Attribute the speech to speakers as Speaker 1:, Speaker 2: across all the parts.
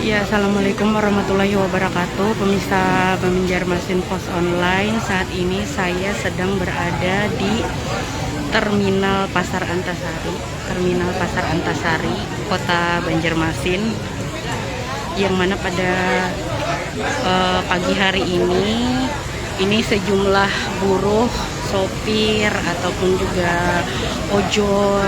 Speaker 1: Ya, Assalamualaikum warahmatullahi wabarakatuh. Pemirsa Banjarmasin Pos Online, saat ini saya sedang berada di Terminal Pasar Antasari, Kota Banjarmasin, yang mana pada pagi hari ini sejumlah buruh, sopir ataupun juga ojol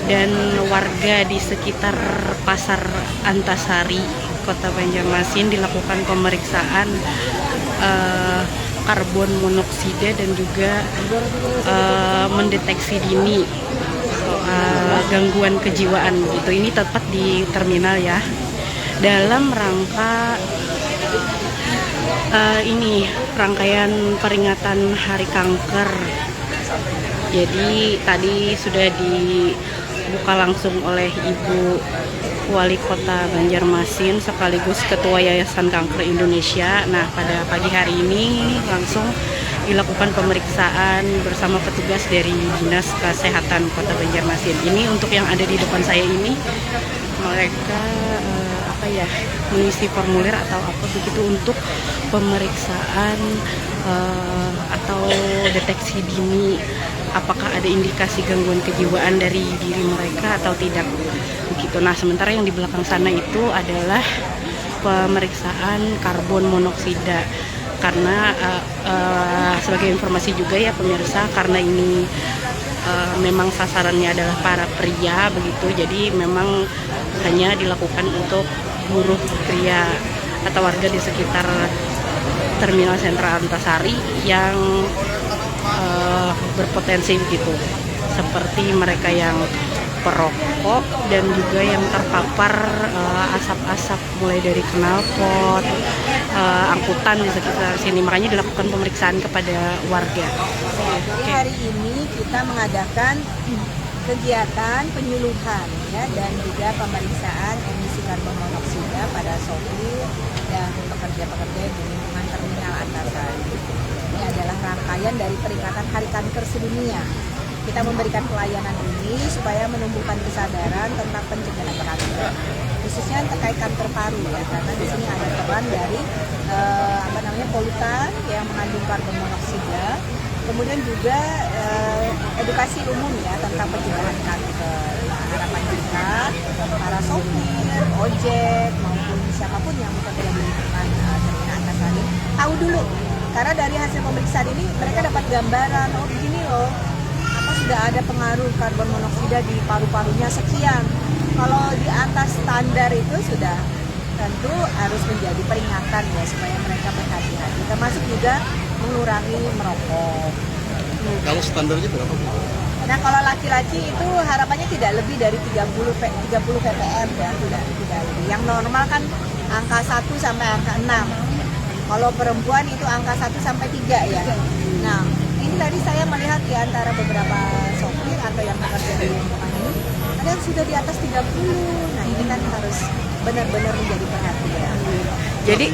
Speaker 1: dan warga di sekitar Pasar Antasari, Kota Banjarmasin dilakukan pemeriksaan karbon monoksida dan juga mendeteksi dini gangguan kejiwaan gitu. Ini tepat di terminal ya, dalam rangka ini rangkaian peringatan Hari Kanker. Jadi tadi sudah dibuka langsung oleh Ibu Wali Kota Banjarmasin sekaligus Ketua Yayasan Kanker Indonesia. Nah, pada pagi hari ini langsung dilakukan pemeriksaan bersama petugas dari Dinas Kesehatan Kota Banjarmasin. Ini untuk yang ada di depan saya ini, mereka mengisi formulir atau apa begitu untuk pemeriksaan atau deteksi dini apakah ada indikasi gangguan kejiwaan dari diri mereka atau tidak begitu. Nah, sementara yang di belakang sana itu adalah pemeriksaan karbon monoksida, karena sebagai informasi juga ya pemirsa, karena ini memang sasarannya adalah para pria begitu, jadi memang hanya dilakukan untuk buruh pria atau warga di sekitar Terminal Sentral Antasari yang berpotensi begitu, seperti mereka yang perokok dan juga yang terpapar asap-asap mulai dari knalpot, angkutan di sekitar sini. Makanya dilakukan pemeriksaan kepada warga.
Speaker 2: Jadi hari ini kita mengadakan kegiatan penyuluhan ya, dan juga pemeriksaan emisi karbon monoksida pada sopir dan pekerja-pekerja di lingkungan Terminal Antasari. Ini adalah rangkaian dari peringatan Hari Kanker Sedunia. Kita memberikan pelayanan ini supaya menumbuhkan kesadaran tentang pencegahan kanker, khususnya terkait kanker paru ya, karena di sini ada peran dari polutan yang mengandung karbon monoksida. Kemudian juga edukasi umum ya tentang pencegahan kanker. Nah, harapan kita para sopir, ojek maupun siapapun yang bekerja di lingkungan Terminal Antasari tahu dulu, karena dari hasil pemeriksaan ini mereka dapat gambaran, oh begini loh, apa sudah ada pengaruh karbon monoksida di paru-parunya sekian. Kalau di atas standar itu sudah tentu harus menjadi peringatan ya, supaya mereka berhati-hati, termasuk juga mengurangi merokok.
Speaker 3: Kalau standarnya berapa?
Speaker 2: Nah, kalau laki-laki itu harapannya tidak lebih dari 30 ppm ya, tidak lebih. Yang normal kan angka 1 sampai angka 6. Kalau perempuan itu angka 1 sampai 3 ya. Nah, ini tadi saya melihat di antara beberapa sopir atau yang bekerja di lingkungan ini, ada yang sudah di atas 30. Nah, ini kan harus benar-benar menjadi perhatian.
Speaker 1: Jadi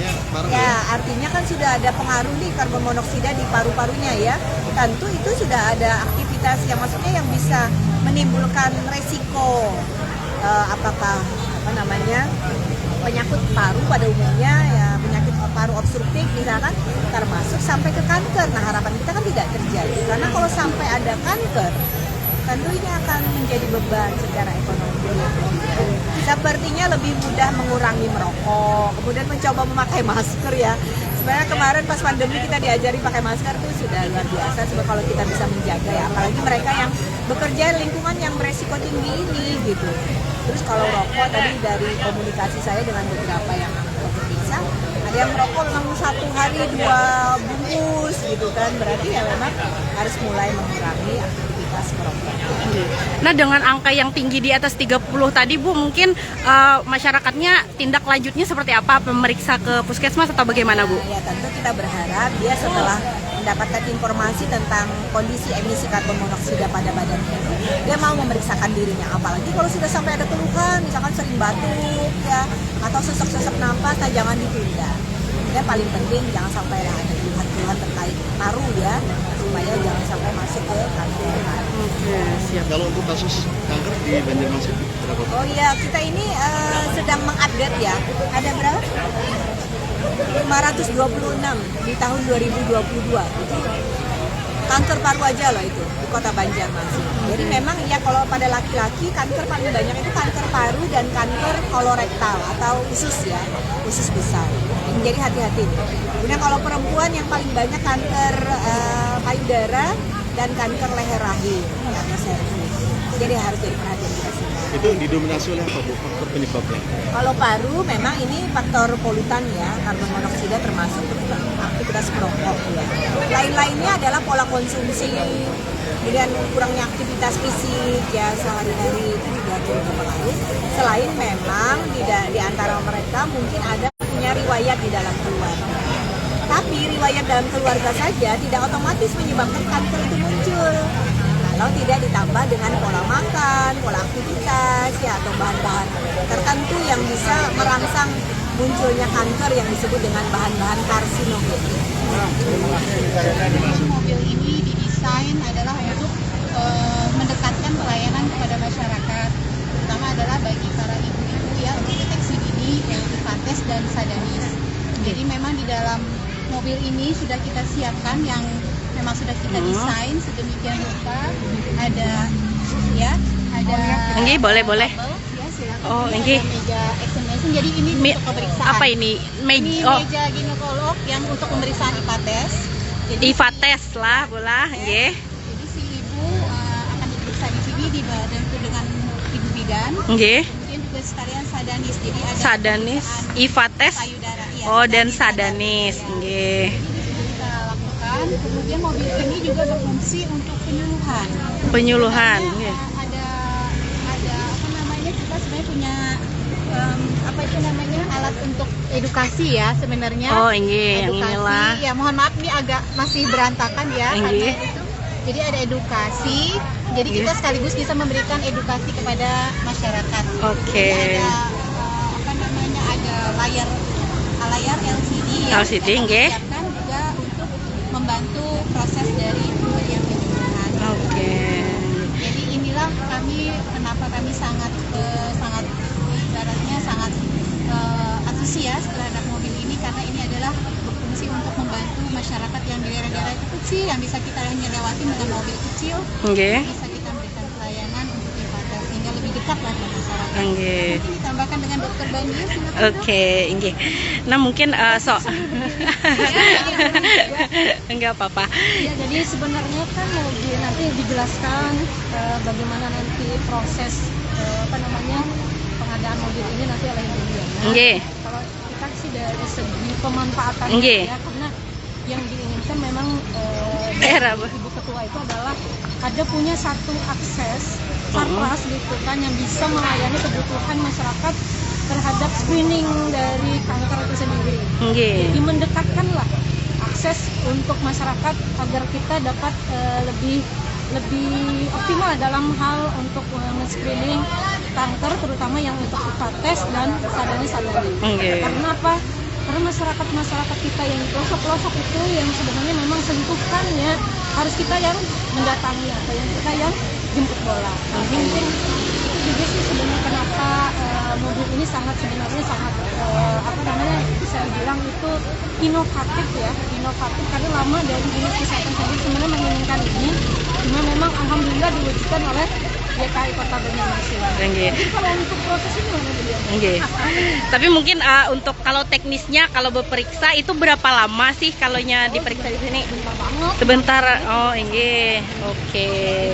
Speaker 2: ya, artinya kan sudah ada pengaruh nih karbon monoksida di paru-parunya ya. Tentu itu sudah ada aktivitas yang maksudnya yang bisa menimbulkan resiko penyakit paru pada umumnya ya, penyakit paru obstruktif misalkan, termasuk sampai ke kanker. Nah, harapan kita kan tidak terjadi, karena kalau sampai ada kanker tentu ini akan menjadi beban secara ekonomi. Sepertinya lebih mudah mengurangi merokok, kemudian mencoba memakai masker ya. Sebenarnya kemarin pas pandemi kita diajari pakai masker itu sudah luar biasa. Sebab kalau kita bisa menjaga ya, apalagi mereka yang bekerja di lingkungan yang beresiko tinggi ini gitu. Terus kalau rokok, tadi dari komunikasi saya dengan beberapa yang berpisah, ada yang merokok memang 1 hari 2 bungkus gitu kan. Berarti ya memang harus mulai mengurangi aktivitas merokok.
Speaker 1: Nah, dengan angka yang tinggi di atas 30 tadi Bu, mungkin masyarakatnya tindak lanjutnya seperti apa? Pemeriksa ke puskesmas atau bagaimana Bu?
Speaker 2: Ya, tentu kita berharap dia setelah mendapatkan informasi tentang kondisi emisi karbon monoksida pada badannya, dia mau memeriksakan dirinya. Apalagi kalau sudah sampai ada keluhan, misalkan sering batuk ya, atau sesak-sesak napas, nah jangan ditunda. Ya, paling penting jangan sampai ada keluhan-keluhan terkait paru ya, supaya jangan sampai masuk ke kanker.
Speaker 1: Ya, siap.
Speaker 3: Kalau untuk kasus kanker di Banjarmasin berapa?
Speaker 2: Oh iya, kita ini sedang mengupdate ya. Ada berapa? 526 di tahun 2022. Itu kanker paru aja loh itu di kota Banjarmasin. Jadi memang ya kalau pada laki-laki kanker paling banyak itu kanker paru dan kanker kolorektal atau usus ya, usus besar. Jadi hati-hati. Kemudian kalau perempuan yang paling banyak kanker payudara dan kanker leher rahim atau serviks. Jadi harus jadi perhatian kita semua.
Speaker 3: Itu didominasi oleh apa Bu faktor penyebabnya?
Speaker 2: Kalau paru memang ini faktor polutan ya, karbon monoksida termasuk aktivitas perokok ya. Lain-lainnya adalah pola konsumsi, kemudian kurangnya aktivitas fisik ya sehari-hari itu juga berpengaruh. Selain memang di antara mereka mungkin ada punya riwayat di dalam keluarga. Tapi riwayat dalam keluarga saja tidak otomatis menyebabkan kanker itu muncul. Kalau tidak ditambah dengan pola makan, pola aktivitas, ya atau bahan-bahan tertentu yang bisa merangsang munculnya kanker yang disebut dengan bahan-bahan karsinogen.
Speaker 4: Mobil ini didesain adalah untuk mendekatkan pelayanan kepada masyarakat, terutama adalah bagi para ibu-ibu ya untuk deteksi dini yang IFATES dan Sadanis. Jadi memang di dalam mobil ini sudah kita siapkan yang memang sudah kita desain sedemikian rupa, ada ya, ada
Speaker 1: Enggih, boleh.
Speaker 4: ya, silakan.
Speaker 1: Oh,
Speaker 4: Ini
Speaker 1: enggih.
Speaker 4: ada meja examination. Jadi ini untuk pemeriksaan.
Speaker 1: Apa ini?
Speaker 4: Ini meja ginekolog yang untuk pemeriksaan IFATES. Jadi
Speaker 1: IFATES lah, bola, nggih.
Speaker 4: Jadi si ibu akan diperiksa di sini dibantu dengan ibu bidan.
Speaker 1: Nggih.
Speaker 4: Kemudian juga sekalian Sadanis. Jadi ada
Speaker 1: Sadanis,
Speaker 4: pemeriksaan
Speaker 1: IFATES.
Speaker 4: payudara. Iya,
Speaker 1: Oh,
Speaker 4: ada
Speaker 1: dan
Speaker 4: di
Speaker 1: Sadanis,
Speaker 4: ya.
Speaker 1: nggih.
Speaker 4: Jadi kita lakukan. Kemudian mobil ini juga berfungsi untuk penyuluhan.
Speaker 1: Penyuluhan,
Speaker 4: Sebenarnya,
Speaker 1: nggih.
Speaker 4: ada apa namanya, kita sebenarnya punya apa itu namanya, alat untuk edukasi ya sebenarnya.
Speaker 1: Oh, nggih, yang inilah.
Speaker 4: Ya mohon maaf ini agak masih berantakan ya karena
Speaker 1: Nggih.
Speaker 4: itu. Jadi ada edukasi. Jadi kita sekaligus bisa memberikan edukasi kepada masyarakat.
Speaker 1: Oke.
Speaker 4: Jadi ada apa namanya, ada layar LCD ya.
Speaker 1: LCD,
Speaker 4: yang
Speaker 1: nggih.
Speaker 4: disiapkan juga untuk membantu proses dari pemberian penyuluhan.
Speaker 1: Oke.
Speaker 4: Jadi inilah kenapa kami sangat ibaratnya sangat antusias terhadap mobil ini, karena ini adalah berfungsi untuk membantu masyarakat yang di daerah-daerah itu kecil yang bisa kita hanya lewati dengan mobil kecil,
Speaker 1: Nggih.
Speaker 4: bisa kita berikan pelayanan untuk IFATES sehingga lebih dekat lah dengan masyarakat.
Speaker 1: Nggih.
Speaker 4: Mungkin ditambahkan dengan Dokter Bani, silakan.
Speaker 1: Oke, nggih. Nah, mungkin enggak apa-apa.
Speaker 5: Ya, jadi sebenarnya kan mobil nanti dijelaskan bagaimana nanti proses pengadaan mobil ini nanti oleh Ibu Diana.
Speaker 1: Nggih.
Speaker 5: Kalau kita sih dari segi pemanfaatan
Speaker 1: Nggih.
Speaker 5: ya, karena yang diinginkan memang
Speaker 1: Era, Bu.
Speaker 5: Ibu Ketua itu adalah ada punya satu akses sarpras gitu kan yang bisa melayani kebutuhan masyarakat terhadap screening dari kanker itu sendiri.
Speaker 1: Nggih.
Speaker 5: Jadi mendekatkanlah akses untuk masyarakat agar kita dapat lebih optimal dalam hal untuk men-screening kanker, terutama yang untuk IFATES dan Sadanis.
Speaker 1: Nggih.
Speaker 5: Karena apa? Karena masyarakat kita yang di pelosok-pelosok itu yang sebenarnya memang sentuhannya harus kita yang mendatangi atau yang kita yang jemput bola. Nah, mungkin itu juga sih sebenarnya kenapa mobil ini sebenarnya sangat bisa dibilang itu inovatif ya, karena lama dari dinas kesehatan sendiri sebenarnya menginginkan ini, cuma memang alhamdulillah diwujudkan oleh DKI Kota Banjarmasin.
Speaker 1: Nggih.
Speaker 5: Jadi kalau untuk proses ini mana dia?
Speaker 1: Nggih. Tapi mungkin untuk kalau teknisnya kalau berperiksa itu berapa lama sih kalonya diperiksa di sini?
Speaker 5: Bentar banget.
Speaker 1: Sebentar. Oh, nggih. Oke.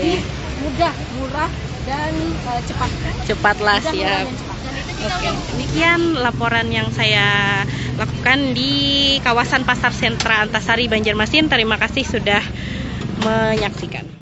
Speaker 5: Jadi mudah, murah dan cepat.
Speaker 1: Cepatlah,
Speaker 5: Mudah, murah,
Speaker 1: siap.
Speaker 5: dan cepat. Dan itu
Speaker 1: Oke, demikian laporan yang saya lakukan di kawasan Pasar Sentra Antasari Banjarmasin. Terima kasih sudah menyaksikan.